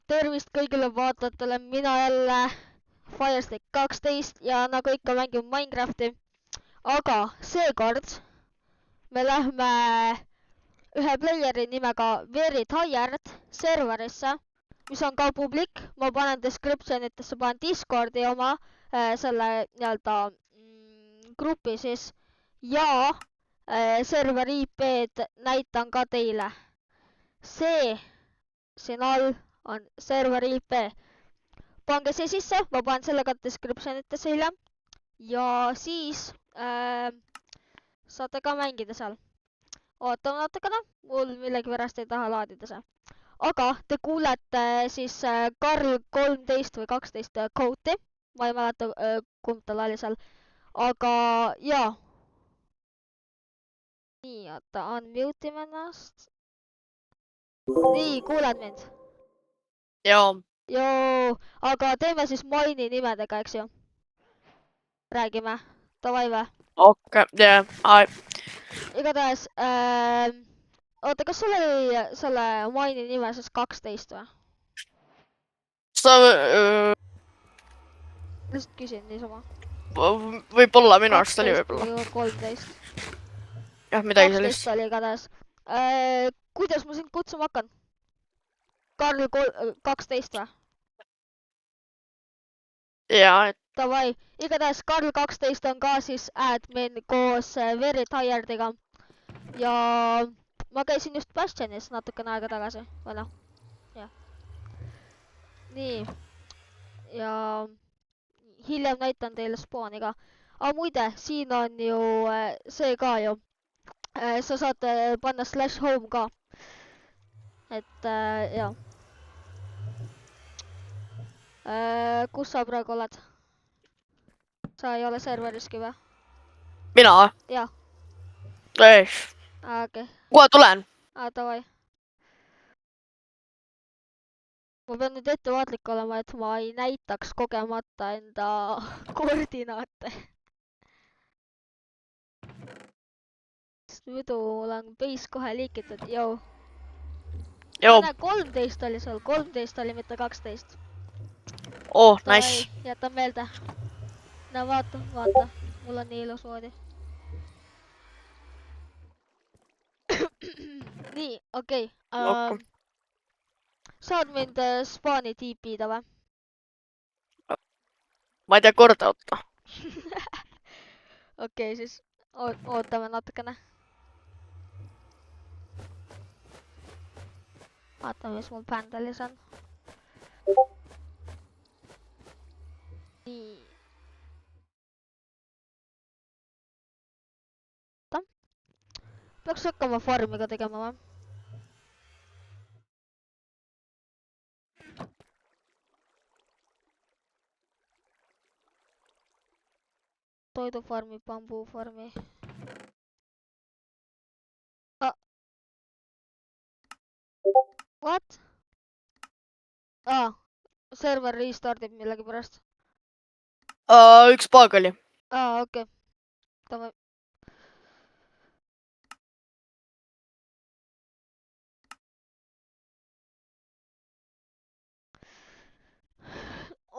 tervist kõigile vaatajatele, mina jälle Firestick 12 ja nagu ikka mängime Minecrafti. Aga seekord me lähme ühe playeri nimega Very Tired serverisse, mis on ka publik. Ma panen descriptionitesse, panen Discordi oma selle nii-öelda grupi siis ja serveri IP-d näitan ka teile. See siin all on serveri IP. Pange see sisse, ma panen selle ka descriptionitesse hiljem. Ja siis saate ka mängida seal. Ootame natukene, mul millegipärast ei taha laadida see. Aga te kuulete siis Karl 13 või 12 kooti. Ma ei mäleta, kumb tal oli seal. Aga jaa. Nii, oota, unmute ennast. Nii, kuuled mind? Joo. Joo, aga teeme siis Maini nimedega, eks ju? Räägime. Davai või? Okei, jaa, ai. Igatahes, oota, kas sul oli selle Maini nime siis 12 või? Lihtsalt küsin niisama. Võib-olla minu arust oli võib-olla. 13. Jah, midagi sellist. 12 oli igatahes. Kuidas ma sind kutsuma hakkan? Karl 12 või? Jaa, et... Davai, igatahes Karl 12 on ka siis admin koos Very Tired'iga. Ja ma käisin just Bastionis natukene aega tagasi. Või noh, jah. Nii. Ja hiljem näitan teile spaani ka. Aga muide, siin on ju see ka ju. Sa saad panna /home ka. Et jah. Kus sa praegu oled? Sa ei ole serveriski või? Mina või? Jah. Okei. Kohe tulen. Davai. Ma pean nüüd ettevaatlik olema, et ma ei näitaks kogemata enda koordinaate. Sest muidu mul on base kohe liikitud, joo. Joo. 13 oli sul, 13 oli mitte 12. Oh, nice. Jätan meelde. No vaata, vaata. Mul on nii ilus voodi. Nii, okei. Saad mind spaani tiipida või? Ma ei tea korda otta. Okei, siis ootame natukene. Vaatame, mis mul pandelis on. Nii. Peaks hakkama farmi ka tegema või? Toidufarmi, bambuufarmi. What? Server restartib millegipärast. Üks paag oli. Okei. Davai.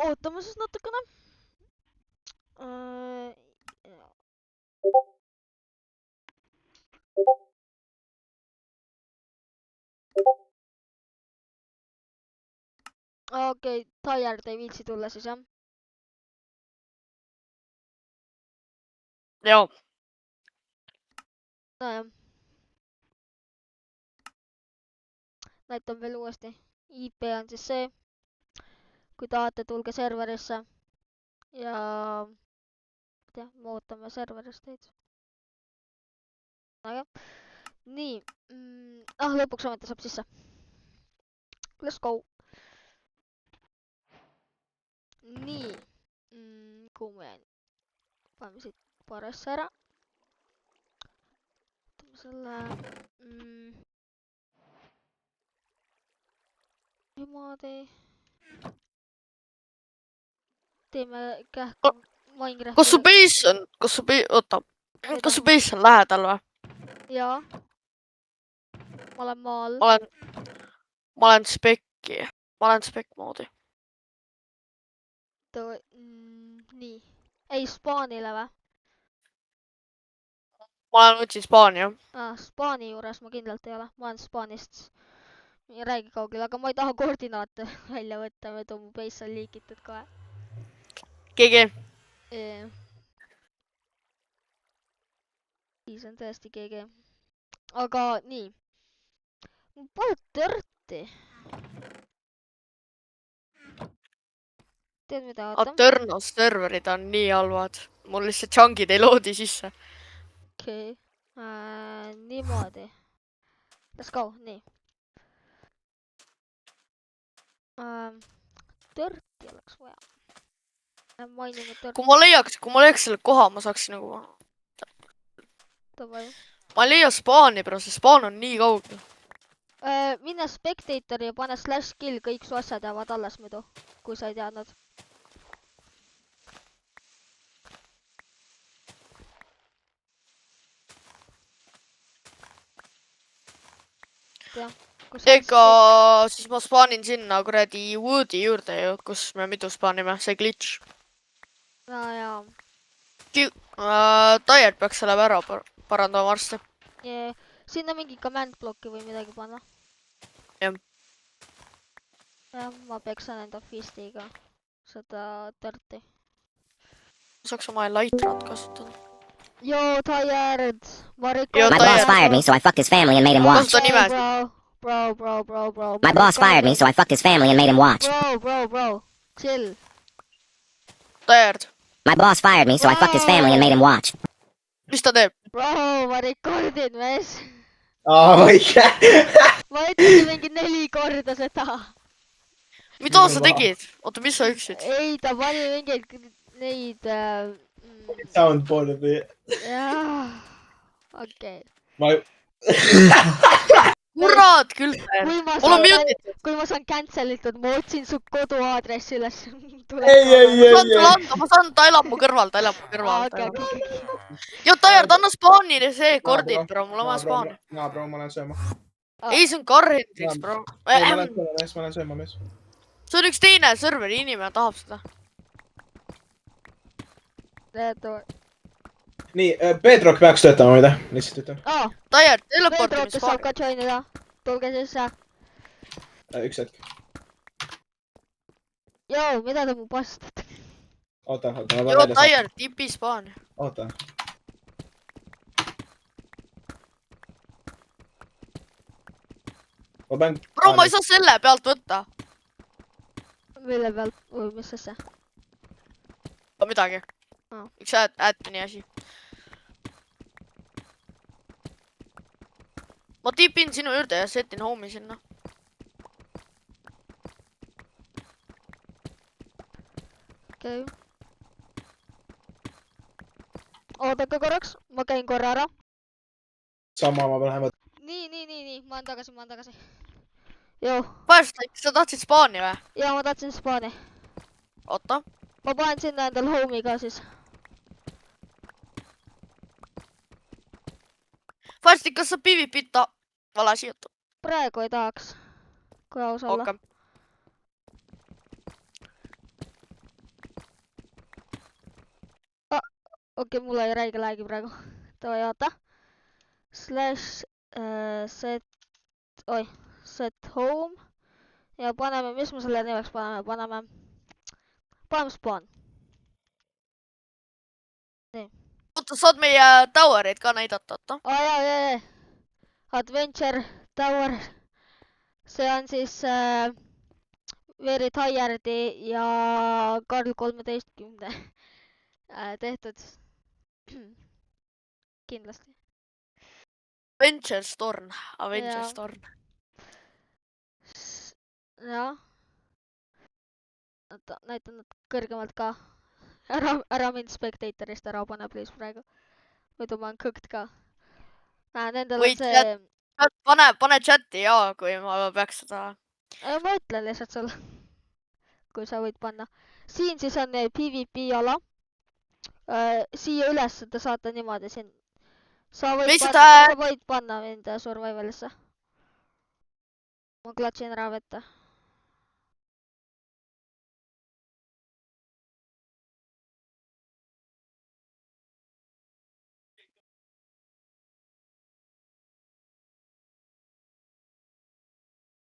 Ootame siis natukene. Okei, Tired ei viitsi tulla siis, jah? Joo. Nojah. Näitan veel uuesti. IP on siis see. Kui tahate, tulge serverisse. Ja... me ootame serverist teid. Nojah. Nii. Lõpuks ometi saab sisse. Let's go. Nii. Kuhu ma jäin? Paneme siit paar asja ära. Võtame selle... niimoodi. Teeme kähku Minecrafti. Kas su base on? Oota. Kas su base on lähedal või? Jaa. Ma olen maal. Ma olen spekki. ma olen spec moodi. Nii. Ei, spaanile või? Ma võtsin Spaani, jah. Spaani juures ma kindlalt ei ole. Ma olen Spaanist. Ei räägi kaugel, aga ma ei taha koordinaate välja võtta, muidu mu base on liikitud kohe. GG. Siis on tõesti GG. Aga nii. Mul pole törti. Tead mida, oota. Aternos serverid on nii halvad. Mul lihtsalt chunkid ei loodi sisse. Okei. Niimoodi. Let's go, nii. Törti oleks vaja. Mainime törti. Kui ma leiaks selle koha, ma saaks nagu... Davai. Ma ei leia Spaani, bro, see Spaan on nii kaugel. Minne spectatori ja pane /kill, kõik su asjad jäävad alles muidu, kui sa ei teadnud. Ega siis ma spaanin sinna kuradi Woodi juurde ju, kus me mitu spaanime, see glitch. No jaa. Tired peaks selle ära parandama varsti. Sinna mingi command blocki või midagi panna. Jah. Jah, ma peksan enda fistiga seda törti. Saaks oma Elytrad kasutada. Yo, Tired! My boss fired me, so I fucked his family and made him watch. Bro. My boss fired me, so I fucked his family and made him watch. Bro. Chill. Tired. My boss fired me, so I fucked his family and made him watch. Mis ta teeb? Bro, ma rekordin, mees. Oh my god. Ma ütlesin mingi 4 korda seda. Mida sa tegid? Oota, mis sa ütlesid? Ei, ta pani mingeid neid... Soundboard'i või? Jaa. Okei. Kurat küll, mul on mutitud. Kui ma saan cancelitud, ma otsin su koduaadressi üles. Ma saan, ta elab mu kõrval. Jo, Tired, anna spaanile see kordid, bro, mul on vaja spaani. Naa, bro, ma lähen sööma. Ei, see on Carhendrix, bro. Ma lähen sööma, mees. See on üks teine serveri inimene, tahab seda. Nii, Bedrock peaks töötama, mida? Lihtsalt ütlen. Tired, teleportime Bedrocki saab ka joinida. Tulge sisse. Üks hetk. Joo, mida te mu pastate? Oota, ma Jo, pean välja Tired, tipi spaani. Oota. Bro, ma ei saa selle pealt võtta. Mille pealt? Või mis asja? Midagi. Üks admini asi. Ma tipin sinu juurde ja setin home'i sinna. Okei. Oodake korraks, ma käin korra ära. Sama, ma pean lähema. Nii, ma olen tagasi. Joo. First, sa tahtsid spaani või? Jaa, ma tahtsin spaani. Oota. Ma panen sinna endal home'i ka siis. First, kas sa PvP-ta valasi juttu? Praegu ei tahaks, kui aus olla. Okei, mulla ei räige läägi praegu. Tavai, oota. Set home. Ja paneme, mis me selle nimeks paneme? Paneme spawn. Nii. Oota, saad meie towerid ka näidata, oota? Jaa. Adventure Tower. See on siis Very Tired'i ja Karl 13 tehtud. Kindlasti. Adventure Storm. Jah. Näitan nad kõrgemalt ka. Ära mind spectatorist ära pane, please, praegu. Muidu ma olen cooked ka. Nendel on see... Pane chati jaa, kui ma peaks seda... Ma ütlen lihtsalt sulle, kui sa võid panna. Siin siis on PvP ala. Siia üles te saate niimoodi siin. Sa võid panna enda survivalisse. Ma klatsin ära vette.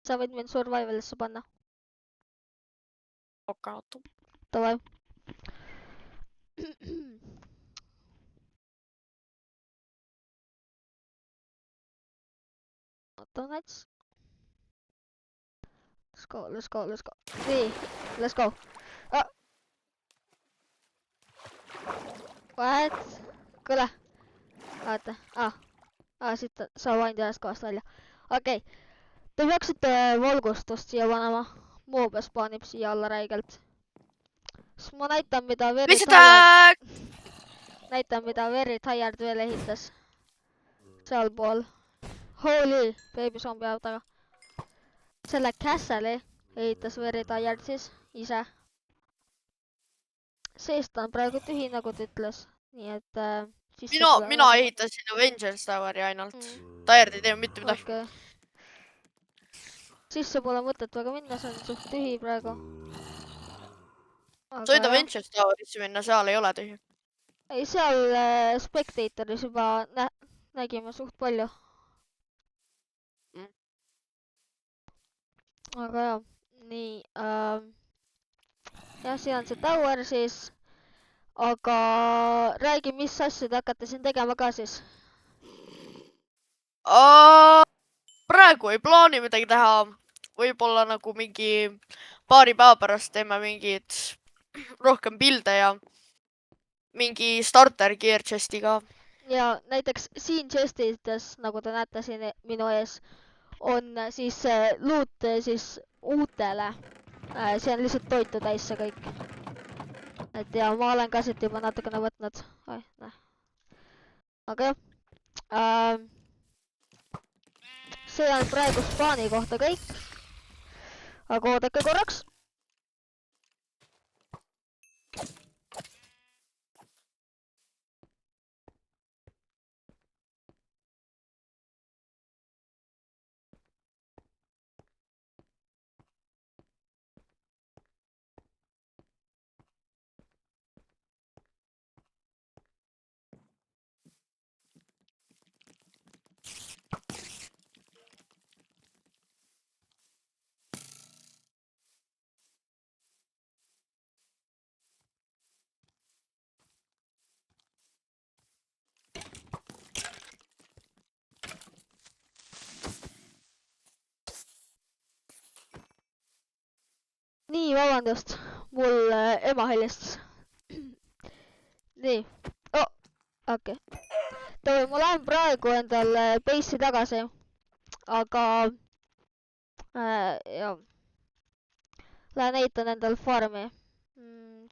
sa võid mind survivalisse panna. Okaatu. Davai. Oota nats. Let's go. Nii, let's go. What? Kuule. Vaata. Siit saab ainult ühest kohast välja. Okei. Te peaksite valgustust siia panema. Moobe spaanib siia alla räigelt. Siis ma näitan, mida Very Tired veel ehitas. Seal pool. Holy, baby zombi autoga. Selle Castle'i ehitas Very Tired siis ise. Seest on praegu tühi, nagu ta ütles. Nii et Mina ehitasin Avengers Toweri ainult. Tired ei tee mitte midagi. Okay. Sisse pole mõtet väga minna, see on suht tühi praegu. Sa võid Avengers Towerisse minna, seal ei ole tühi. Ei, seal Spectatoris juba nägime suht palju. Aga jah, nii. Jah, siin on see tower siis. Aga räägi, mis asju te hakkate siin tegema ka siis? Praegu ei plaani midagi teha. Võib-olla nagu mingi paari päeva pärast teeme mingid rohkem pilde ja mingi starter gear chestiga. Ja näiteks siin chestides, nagu te näete siin minu ees, on siis loot siis uutele. See on lihtsalt toitu täis see kõik. Et ja ma olen ka siit juba natukene võtnud. Aga jah. See on praegu spaani kohta kõik. Aga oodake korraks. Nii, vabandust, mul ema helistas. Nii, okei. Ma lähen praegu endal base'i tagasi, aga jah, lähen ehitan endal farmi.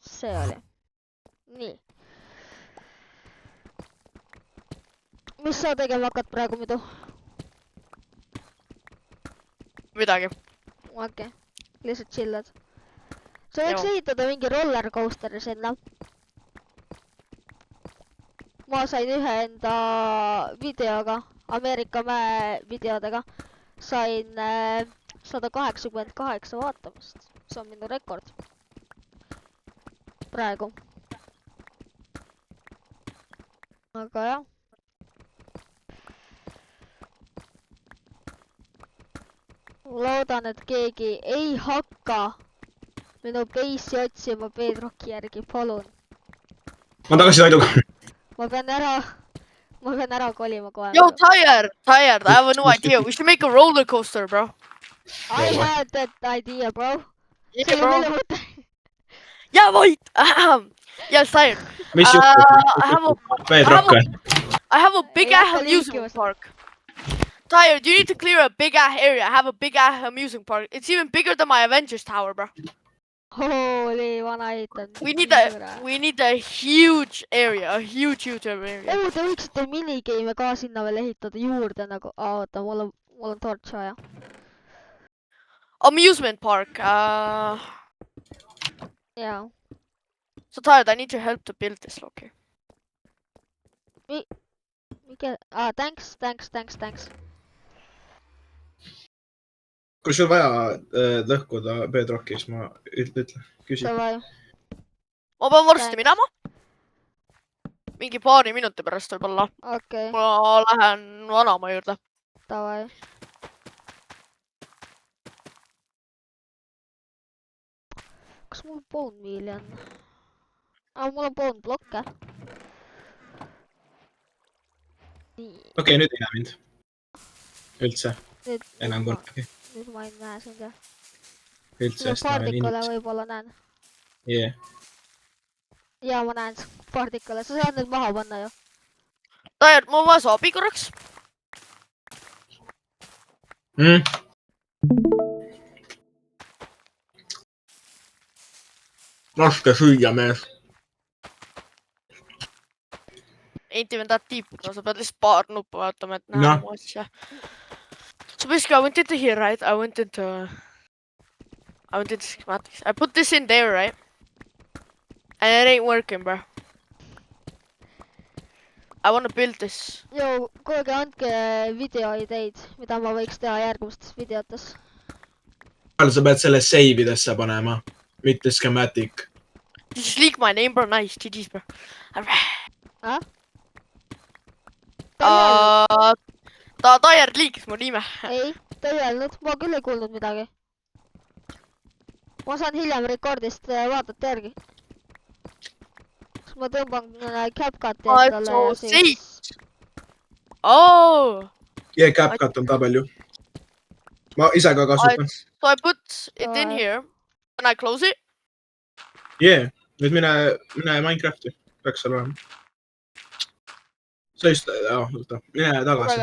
See oli. Nii. Mis sa tegema hakkad praegu muidu? Midagi. Okei, lihtsalt chillad. Sa võiks ehitada mingi roller coasteri sinna. Ma sain ühe enda videoga, Ameerika mäe videodega, sain 188 vaatamist. See on minu rekord. Praegu. Aga jah. Loodan, et keegi ei hakka minu base'i otsima Bedrocki järgi, palun. Ma tagasi Taiduga. Ma pean ära kolima kohe. Yo, Tired, I have a new idea. We should make a roller coaster, bro. I had that idea, bro. Yeah, bro. Yeah, wait. Yes, Tired. Mis I have a big ass amusement park. Tired, you need to clear a big ass area. I have a big ass amusement park. It's even bigger than my Avengers Tower, bro. Holy, vana ehitan. We need a huge area, a huge area. Te võiksite minigame'e ka sinna veel ehitada juurde nagu. Oota, mul on torch vaja. Amusement park. Yeah. So Tired, I need your help to build this, okay? Thanks. Kui sul vaja lõhkuda Bedrocki, siis ma ütle, küsi. Davai. Ma pean varsti minema. Mingi paari minuti pärast võib-olla. Okei. Ma lähen vanaema juurde. Davai. Kas mul bone meal'i on? Mul on bone blokke. Nii, Okei, nüüd ei näe mind. Üldse. Enam nüüd kordagi. nüüd ma ei näe sind jah. Üldse, Ma sest ma olen pardikule inimesed. võib-olla näen. Yeah. Jaa, ma näen pardikule. Sa saad nüüd maha panna ju. Taier, mul on vaja su abi korraks. Laske süüa, mees. Ain't even that deep. No sa pead lihtsalt paar nuppu vaatama, et näha Noh. mu asja. So basically I went into here, right? I went into schematics. I put this in there, right? And it ain't working, bro. I wanna build this. Joo, kuulge, andke videoideid, mida ma võiks teha järgmistes videotes. Sa pead selle save idesse panema. Mitte schematic. Just leak my name, bro. Nice. GG's, bro. Taier liikis mu nime. Ei, ta ei öelnud, ma küll ei kuulnud midagi. Ma saan hiljem recordist vaadata järgi. Kas ma tõmban CapCuti endale ja siis... Oh! Yeah, CapCut on tabel ju. Ma ise ka kasutan. So I put it in here. And I close it. Yeah. Nüüd mine Minecrafti. Peaks seal olema. Sa just... Mine tagasi.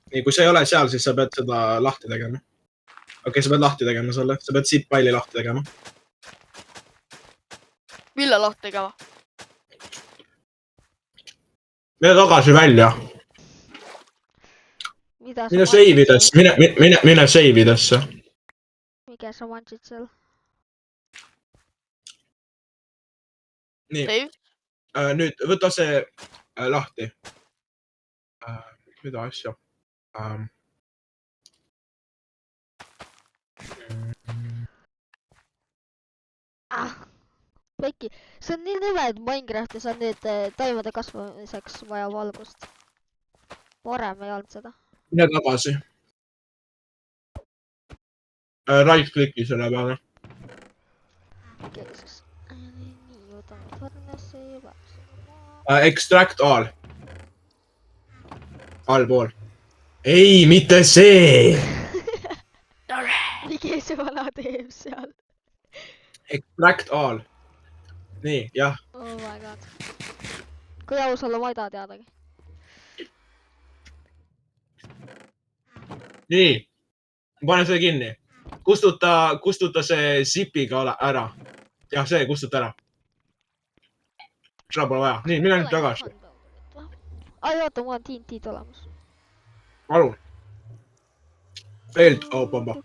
Nii, kui sa ei ole seal, siis sa pead seda lahti tegema. Okei, sa pead lahti tegema selle. Sa pead zip file'i lahti tegema. Mille lahti tegema? Mine tagasi välja. Mida sa Mine save idesse. Mine save idesse. Mikä sa manchid seal? Nii. Save? Nüüd võta see lahti. Mida asja? Pekki, see on nii nõme, et Minecraftis on nüüd taimede kasvamiseks vaja valgust. Varem ei olnud seda. Mine tagasi. Right clicki selle peale. Okei, siis... Nii, võtame farnasse juba. Extract all. Allpool. Ei, mitte see! Miks see vana teeb seal? Extract all. Nii, jah. Oh my god. Kui aus olla, ma ei taha teadagi. Nii. Pane see kinni. Kustuta see zipiga ära. Jah, see kustuta ära. Seda pole vaja. Nii, mine nüüd tagasi. Ai, oota, mul on TNT olemas. Palun. Failed. Oh, pomba.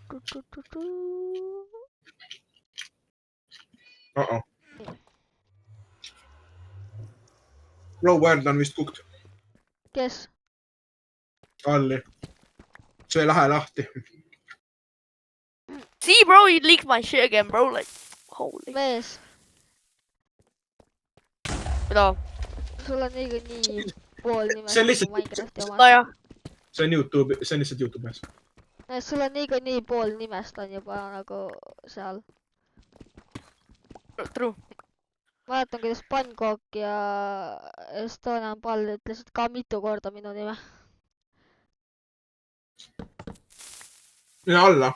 Low word on vist cooked. Kes? Alli. See ei lähe lahti. See, bro, you leaked my shit again, bro. Like, holy. Mees, Mida? sul on nii pool nimest See on lihtsalt- Minecrafti oma. No jah. See on YouTube, see on lihtsalt YouTube mees. Sul on nii pool nimest on juba nagu seal. True. Mäletan, kuidas Pankok ja Estonian Pall ütlesid ka mitu korda minu nime. Mine alla.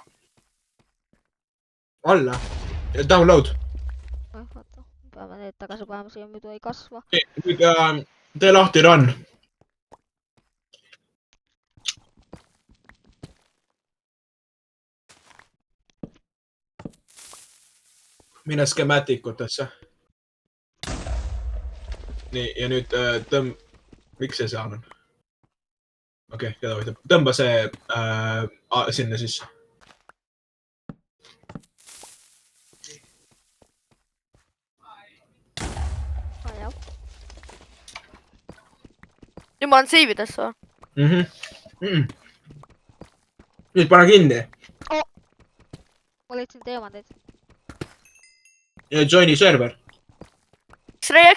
Alla. Download. Vaata, peame need tagasi panema siia, muidu ei kasva. Nüüd tee lahti run. Mine schematic utesse. Nii, ja nüüd miks see seal on? Okei, keda võitab. Tõmba see sinna sisse. Jah. Nüüd ma olen save ides või? Nüüd pane kinni. Ma leidsin teemandeid. Ja joini server. X-Ray.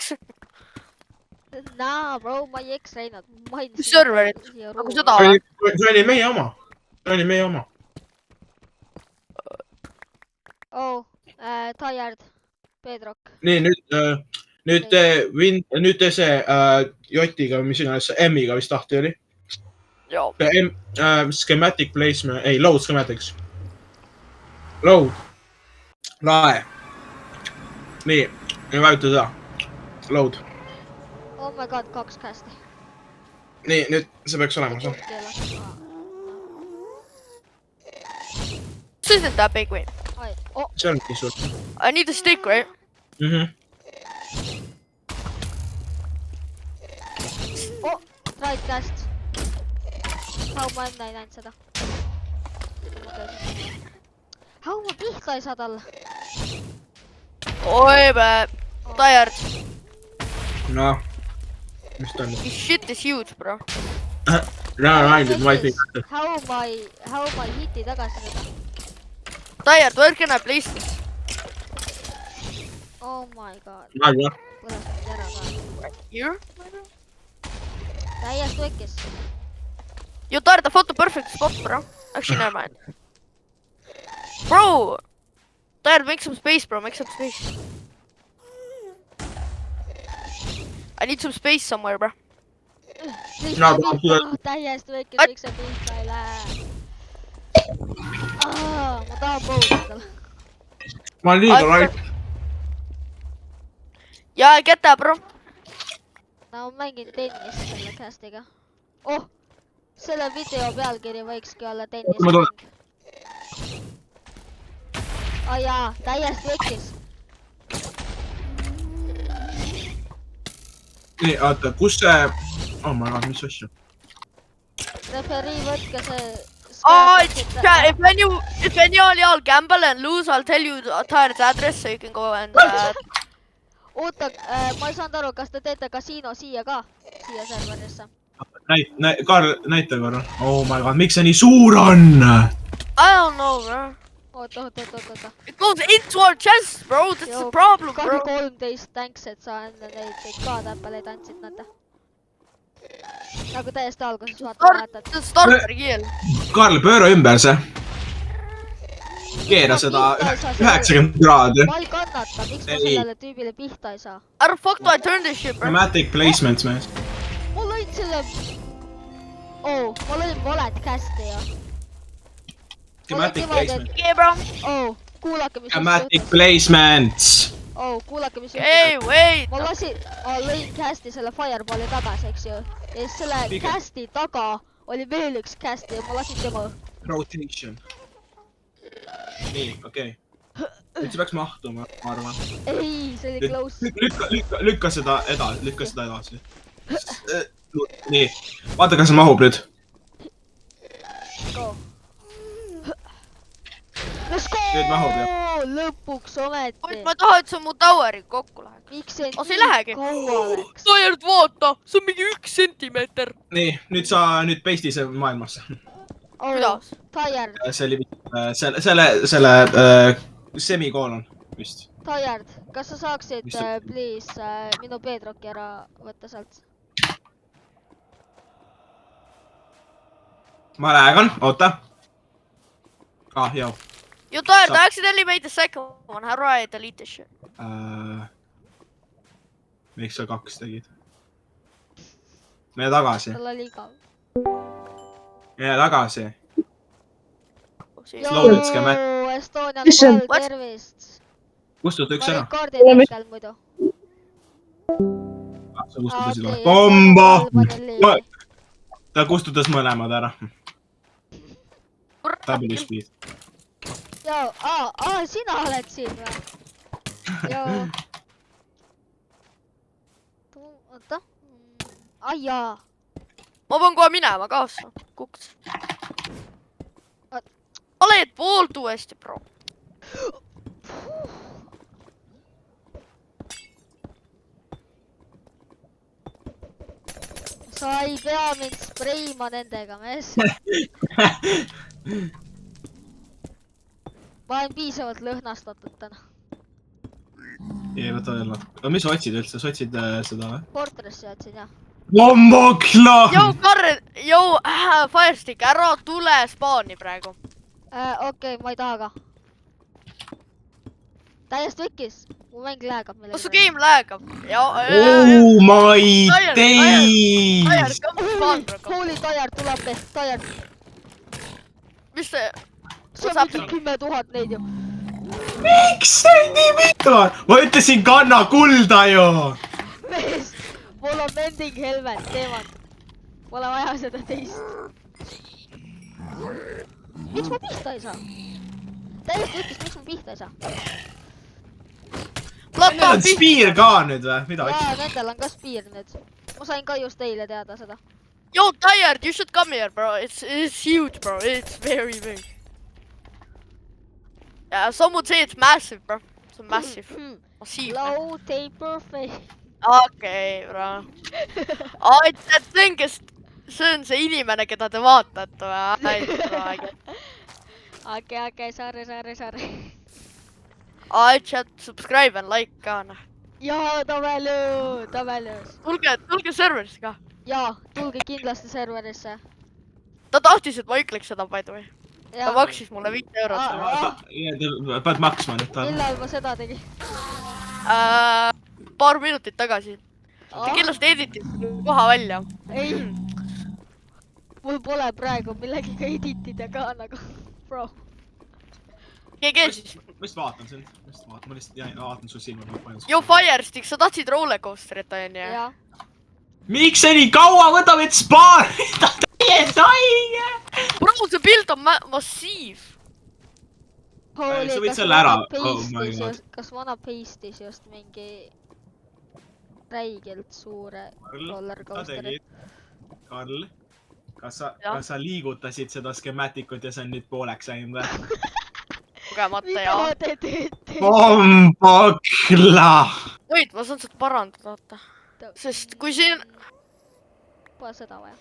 Naa, bro, ma ei X-raynud. Mis serverit? Nagu seda? Joini meie oma. Joini meie oma. Oh, tired. Pedrok. nii , nüüd tee see Jotiga või mis iganes , M-iga vist tahti oli . Joo. Schematic placement , ei , load schematics . Load . Lae . nii , vajuta seda . Load . Oh my god, 2 kästi. nii , nüüd see peaks olema see . This isn't that big, wait. Oh, see on nii suur . I need a stick, right? oh, right käest. How ma enne ei näinud seda. How ma pihta ei saa talle? Oi, tired. noh , mis ta on ? This shit is huge, bro. How ma ei hiti tagasi seda? Tired, where can I place this? Oh my god. Põlestati ära ka. Here? Täiesti võkkis. You tired, I found the perfect spot, bro. Actually, never mind. Bro! Tired, make some space, bro. Make some space. I need some space somewhere, bro. Täiesti võkkis, miks see pihta ei lähe? Ma tahan põudida talle. ma olen liiga right . Yeah, I get that, bro. Ma mängin tennist selle castiga. Oh! Selle video pealkiri võikski olla tennismäng. Oh jaa, täiesti võkkis. nii , oota , kus see , oh my god , mis asja ? Referii, võtke see... Oh, if any of y'all gamble and lose, I'll tell you Tired's address so you can go and... Oota, ma ei saanud aru, kas te teete kasiino siia ka? Siia serverisse? Karl , näita korra . Oh my god , miks see nii suur on ? I don't know, bro. Oota. It goes into our chest, bro. That's the problem, bro. 13 thanks, et sa enne neid ka täppeleid andsid, näete. Nagu täiesti alguses vaatad. The starter kill. Karl , pööra ümber see . Keera seda 90 kraadi . Ma ei kannata, miks ma sellele tüübile pihta ei saa? How the fuck do I turn this shit, bro? Dramatic placement , mees . Ma lõin selle... Oh, ma lõin valet kästi ja... Dramatic placement . Okay, bro. Oh, kuulake mis Dramatic placements . Oh, kuulake mis Hey, wait. Ma lõin kästi selle fireballi tagasi, eks ju. Ja siis selle kästi taga oli veel üks kästi ja ma lasin tema. Rotation . nii , okei . nüüd see peaks mahtuma , ma arvan . Ei, see oli close. Lükka seda edasi . nii , vaata , kas see mahub nüüd . Go. Let's go! Nüüd mahub, jah. Lõpuks ometi. Ma tahan, et sa mu towerid kokku läheks. Miks see see ei lähegi. kaua läks? Tired, vaata, see on mingi 1 sentimeeter. nii , nüüd sa paste'i see maailmasse . Kuidas? Tired. see oli selle semikoolon vist . Tired, kas sa saaksid please minu Pedroki ära võtta sealt? ma lähen , oota . Joo . You tired, I accidentally made the second one. How do I delete this shit? miks sa 2 tegid ? mine tagasi . Tal oli igav. mine tagasi . Estonian Call, tervist. kustuta üks ära . Ma rekordin seal muidu. sa kustutasid või ? Bomba! ta kustutas mõlemad ära . W speed . Joo, sina oled siin või? Joo. Oota. Ai jaa. Ma pean kohe minema kaasa. Kuks. Oled poolt uuesti, bro. Sa ei pea mind spreima nendega, mees. Ma olen piisavalt lõhnastatud täna. ei, võta veel natuke . aga mis sa otsid üldse ? sa otsid seda või ? Fortressi otsin, jah. Lombokla! Jou, Karl, Firestick, ära tule spaani praegu. Okei, ma ei taha ka. täiesti võkkis. Mu mäng läägab millegi. kas su game lagab? Oh my days! Tire, come spawn bro. Holy Tire tuleb ehk, Tire. Mis see? See on What's mingi 10 000 neid ju. Miks see nii mitu on? Ma ütlesin kanna kulda ju! Mees, mul on mending helmet, teemad. Pole vaja seda teist. Miks ma pihta ei saa? Täiesti võkkis, miks ma pihta ei saa? Neil on spiir ka nüüd või? Mida? Jaa, nendel on ka spiir nüüd. Ma sain ka just eile teada seda. Yo, Tire, you should come here, bro. It's huge, bro. It's very big. Yeah, someone say it's massive, bro. It's massive. Massive. Low taper face. Okei, bro. Ai, tead see, kes... See on see inimene, keda te vaatate või? Okei, sorry. Ai, chat, subscribe and like ka, noh. Jaa, tabelus. Tulge serverisse ka. Jaa, tulge kindlasti serverisse. Ta tahtis, et ma ütleks seda, by the way. Ta Jaa. maksis mulle 5 eurot. Pead maksma nüüd ta. Millal ma seda tegin? Paar minutit tagasi. Ta kindlasti editis koha välja. Ei. Mul pole praegu millegiga editida ka nagu, bro. GG siis. Ma just vaatan sind. Ma lihtsalt vaatan su silma. Yo, Firestick, sa tahtsid rollercoasterit, on ju? Jaa. Miks see nii kaua võtab, et spaarida? Täiesti haige! Bro, see pilt on massiiv. Holy, sa võid selle ära. Kas vana pastis just mingi räigelt suure rollercoasteri? Karl, kas sa liigutasid seda skematikut ja see on nüüd pooleks läinud või? Kogemata, jaa. Mida te teete? Bombakla! Võid, ma saan seda parandada, vaata. Sest kui siin... Pole seda vaja.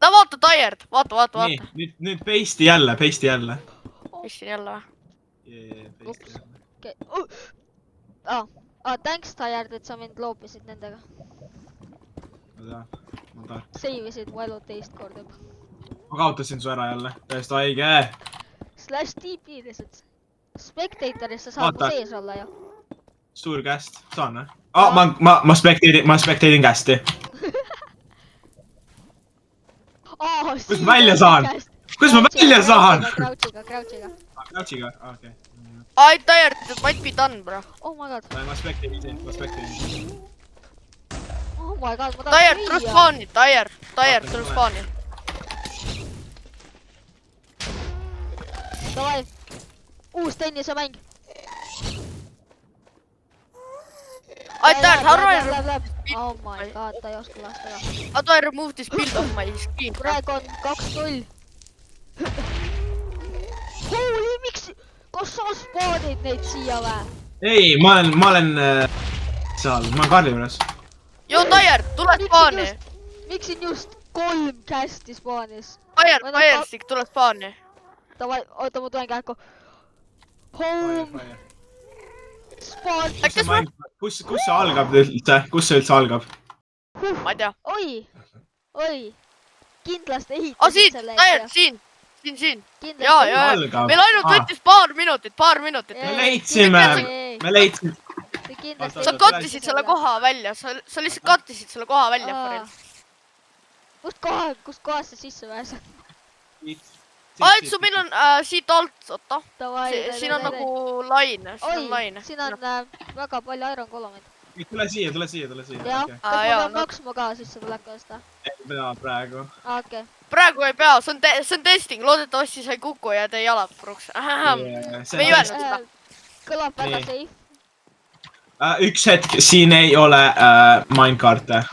Ta vaata Tired, vaata. Nii, nüüd paste'i jälle. Istin jälle või? Okei. Thanks, Tired, et sa mind loopisid nendega. Ma tahan. Seivisid mu elu teist korda. Ma kaotasin su ära jälle. Täiesti haige. /TP lihtsalt. Spectatorist sa saad mu sees olla ju. Suur käest. Saan või? Ma spectate'in kästi. Kus ma välja saan? Kus ma välja saan? Crouchiga. Crouchiga? Okei. Ai, Tired, it might be done, bro. Oh my god. Ma spectate'in. Oh my god, ma Tired, tahan tule spawn'i, Tired, tule spawn'i. Davai. Uus tennisemäng. Ai, Tired, how do I... Oh my god, ta ei oska lasta ka. How do I remove this build of my skin? Praegu on 2-0. Holy, miks? Kas sa spawnid neid siia või? Ei, ma olen seal, ma olen Karli juures. Yo, Tired, tule spawn'i. Miks siin just 3 kästi spawnis? Tired, Firestick, tule spawn'i. Davai, oota, ma tulen kähku. Home. Spawn. Kus see algab üldse? Kus see üldse algab? Ma ei tea. Oi. Kindlasti Oh, ehitasid siin, selle Tired, siin. Kindlasti. Jaa. Algab. Meil ainult võttis paar minutit. Me leidsime. Sa kattisid selle koha välja, sa lihtsalt kattisid selle koha välja, Faril. Kust kohast sa sisse pääsed? Ai, su meil on siit alt, oota. Davai. Siin on nagu laine, siin on väga palju Iron Colomeid. Tule siia. Jah, kas ma pean maksma ka sisse tuleku eest? Ei pea praegu. Okei. Praegu ei pea, see on testing, loodetavasti sa ei kuku ja tee jalad puruks. Me ei öelnud seda. Kõlab väga safe. Üks hetk, siin ei ole minecarte.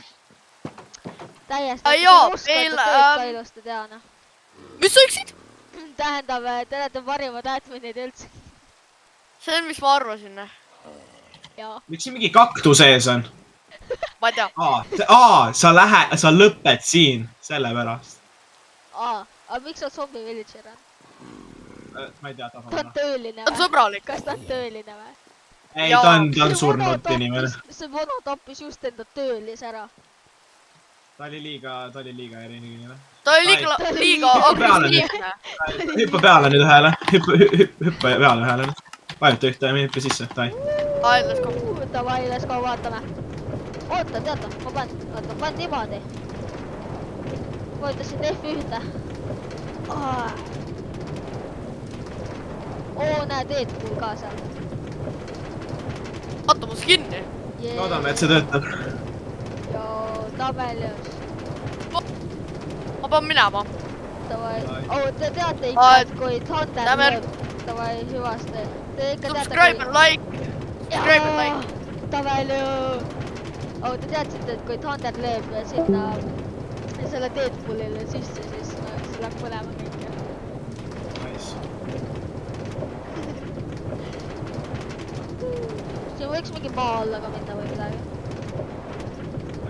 Täiesti. Jaa, oskate meil, tööd ka ilusti teha, noh. Mis sa ütlesid? Tähendab, te olete parimad adminid üldse. See on, mis ma arvasin. Jaa. Miks siin mingi kaktus ees on? Ma ei tea. Sa lõped siin, sellepärast. Aga miks sa zombi villager on? Ma ei tea, Ta on tööline Ta on või? sõbralik. Kas ta on tööline või? Ei, ta on surnud inimene. See vana tappis just enda töölis ära. ta oli liiga eriline. ta oli liiga agressiivne. Hüppa peale nüüd ühele. Hüppa peale ühele. Vajuta ühte ja hüppa sisse. Let's go. Davai, let's go, vaatame. Oota, teata, ma panen niimoodi. Vajutasin F1. Oo, näe, Deadpool ka seal. Atomus kinni. Loodame, et see töötab. Joo, tabelius. Ma pean minema. Davai. Te teate ikka, et kui Thunder lööb. Davai, hüvasti. Te ikka teate, Subscribe and like. Subscribe and like. Tabelius. Te teadsite, et kui Thunder lööb sinna selle Deadpoolile sisse, siis see läheb põlema kõike. Nice. Siin võiks mingi maa alla ka minna või midagi.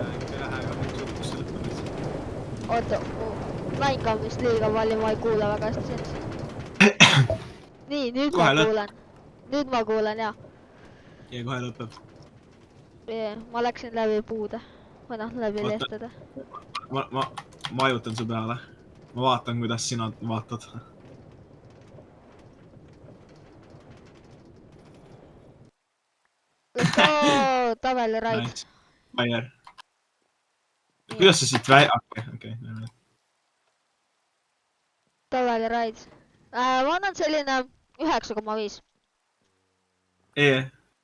Ei lähe, aga nüüd suhtlusse lõppenud. Oota, mäng on vist liiga palju, ma ei kuule väga hästi sind. Nii, nüüd ma kuulen. Nüüd ma kuulen, jah. Ja kohe lõpeb. Ma läksin läbi puude. Või noh, läbi lehtede. Ma vajutan su peale. Ma vaatan, kuidas sina vaatad. Let's go, tabeliraid. Nice. Fire. Kuidas sa siit välja... Okei. Tabeliraid. Ma annan selline 9,5.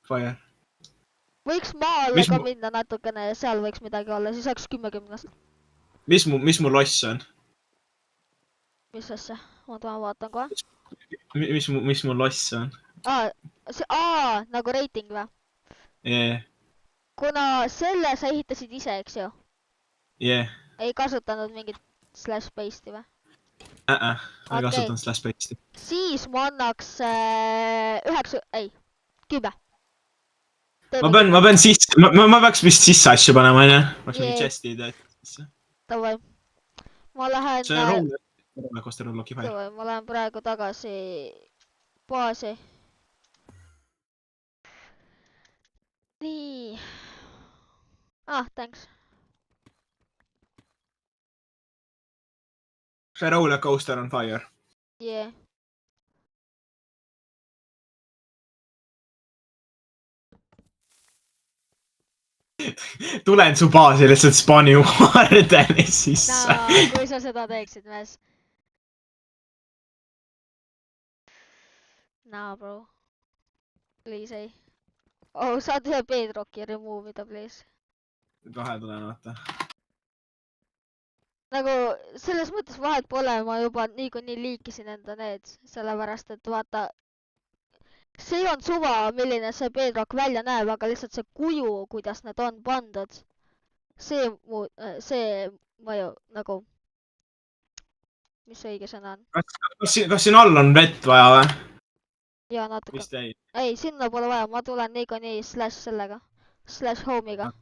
Fire. Võiks maa alla ka minna natukene ja seal võiks midagi olla, siis oleks 10-10. Mis mu loss on? Mis asja? Ma vaatan kohe. Mis mu loss on? Nagu reiting või? Kuna selle sa ehitasid ise, eks ju? Ei kasutanud mingit slash paste'i või? Ma ei kasutanud slash paste'i. Siis ma annaks 10. Ma pean sisse, ma peaks vist sisse asju panema, onju? Ma peaks mingi chest'i sisse. Davai. Ma lähen... See on rollercoaster unlock'i file. Davai, ma lähen praegu tagasi baasi. Nii. Thanks. See rollercoaster on fire. Yeah. Tulen su baasi lihtsalt spawni Wardenis sisse. Kui sa seda teeksid, mees. Bro. Please, ei. Saad ühe bedrocki remove ida, please. Kohe tulen, vaata. Nagu, selles mõttes vahet pole, ma juba niikuinii liikisin enda need, sellepärast, et vaata, see on suva, milline see bedrock välja näeb, aga lihtsalt see kuju, kuidas need on pandud, see mõju, nagu, mis see õige sõna on? Kas siin all on vett vaja või? Jaa, natuke. Vist ei. Ei, sinna pole vaja, ma tulen niikuinii slash sellega, slash home'iga.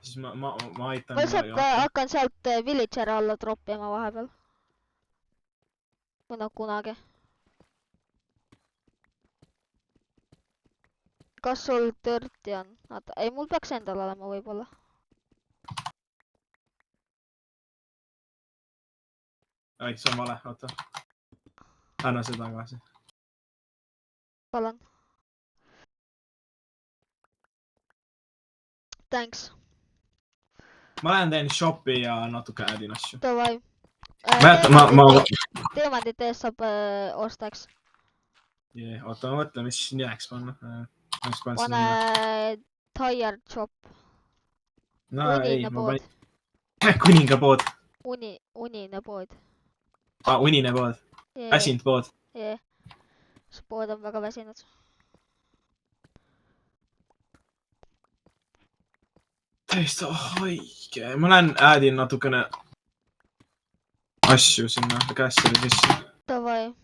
Siis ma aitan. Ma lihtsalt hakkan sealt villager alla droppima vahepeal. Kunagi. Kas sul dirti on? Ei, mul peaks endal olema võib-olla. Ei, see on vale, oota. Anna see tagasi. Palun. Thanks. Ma lähen teen shopi ja natuke äädin asju. Davai. Teemandit ees saab ostaks. Oota, ma mõtlen, mis siin jääks panna. Pane tire shop. Unine pood. Kuninga pood. Unine pood. Unine pood. Väsinud pood. See pood on väga väsinud. Täiesti haige. Ma lähen äädin natukene asju sinna käestele sisse. Davai.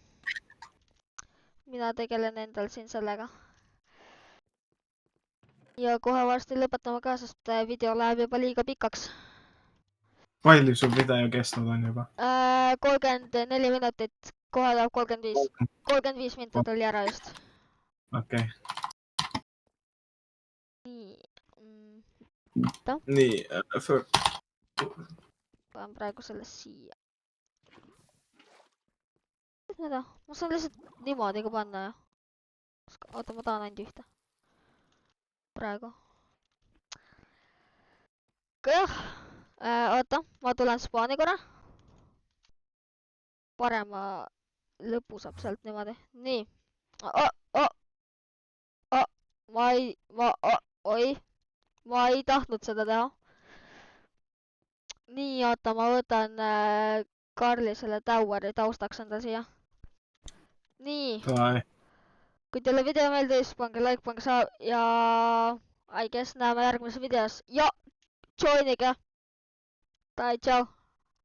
Mina tegelen endal siin sellega. Ja kohe varsti lõpetame ka, sest video läheb juba liiga pikaks. Palju sul video kestnud on juba? 34 minutit. Kohe läheb 35. 35 minutit oli ära just. Okei. Nii. Nii. panen praegu selle siia. Ma saan lihtsalt niimoodi ka panna ja. Oota, ma tahan ainult ühte. Praegu. Jah. Oota, ma tulen spaani korra. Parema lõpu saab sealt niimoodi. Nii. Ma ei tahtnud seda teha. Nii, oota, ma võtan Karli selle Toweri taustaks enda siia. Nii. Kui teile video meeldis, pange like, pange ja I guess näeme järgmises videos ja joinige. Bye, ciao.